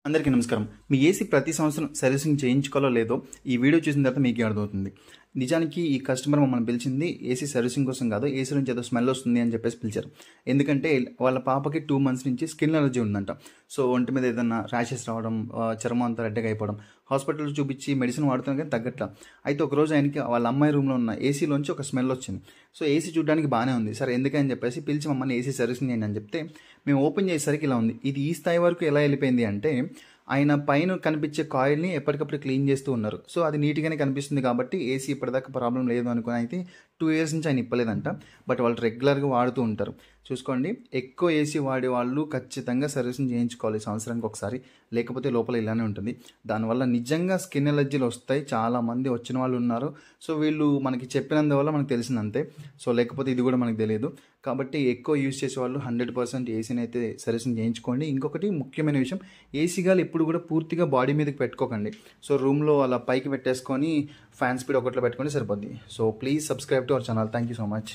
అందరికీ నమస్కారం. మీ ఏసీ ప్రతి సంవత్సరం సర్వీసింగ్ చేయించుకోవాలో లేదో ఈ వీడియో చూసిన తర్వాత మీకే అర్థమవుతుంది. నిజానికి ఈ కస్టమర్ మమ్మల్ని పిలిచింది ఏసీ సర్వీసింగ్ కోసం కాదు, ఏసీ నుంచి ఏదో స్మెల్ వస్తుంది అని చెప్పేసి పిలిచారు. ఎందుకంటే వాళ్ళ పాపకి 2 months నుంచి స్కిన్ అలర్జీ ఉందంట. సో ఒంటి మీద ఏదైనా ర్యాషెస్ రావడం, చర్మం అంతా రెడ్డగా అయిపోవడం, హాస్పిటల్లో చూపించి మెడిసిన్ వాడుతున్నాం కానీ తగ్గట్లా. అయితే ఒకరోజు ఆయనకి వాళ్ళ అమ్మాయి రూమ్లో ఉన్న ఏసీలోంచి ఒక స్మెల్ వచ్చింది. సో ఏసీ చూడడానికి బాగానే ఉంది, సరే ఎందుకని చెప్పేసి పిలిచి మమ్మల్ని ఏసీ సర్వీసింగ్ చేయండి అని చెప్తే మేము ఓపెన్ చేసేసరికి ఇలా ఉంది. ఇది ఈ స్థాయి వరకు ఎలా వెళ్ళిపోయింది అంటే ఆయన పైన కనిపించే కాయిల్ని ఎప్పటికప్పుడు క్లీన్ చేస్తూ ఉన్నారు. సో అది నీట్గానే కనిపిస్తుంది కాబట్టి ఏసీ ఇప్పటిదాకా ప్రాబ్లం లేదు అనుకుని అయితే 2 years నుంచి ఆయన ఇప్పలేదంట. బట్ వాళ్ళు రెగ్యులర్గా వాడుతూ ఉంటారు. చూసుకోండి, ఎక్కువ ఏసీ వాడే వాళ్ళు ఖచ్చితంగా సర్వీసింగ్ చేయించుకోవాలి సంవత్సరానికి ఒకసారి, లేకపోతే లోపల ఇలానే ఉంటుంది. దానివల్ల నిజంగా స్కిన్ ఎలర్జీలు వస్తాయి. చాలామంది వచ్చిన వాళ్ళు ఉన్నారు. సో వీళ్ళు మనకి చెప్పినందువల్ల మనకు తెలిసిందంతే. సో లేకపోతే ఇది కూడా మనకు తెలియదు. కాబట్టి ఎక్కువ యూజ్ చేసే వాళ్ళు 100% ఏసీని అయితే సర్వీసింగ్ చేయించుకోండి. ఇంకొకటి ముఖ్యమైన విషయం, ఏసీ గాలి ఎప్పుడు కూడా పూర్తిగా బాడీ మీదకి పెట్టుకోకండి. సో రూమ్లో అలా పైకి పెట్టేసుకొని ఫ్యాన్ స్పీడ్ ఒకట్లో పెట్టుకొని సరిపోద్ది. So please subscribe to our channel. Thank you so much.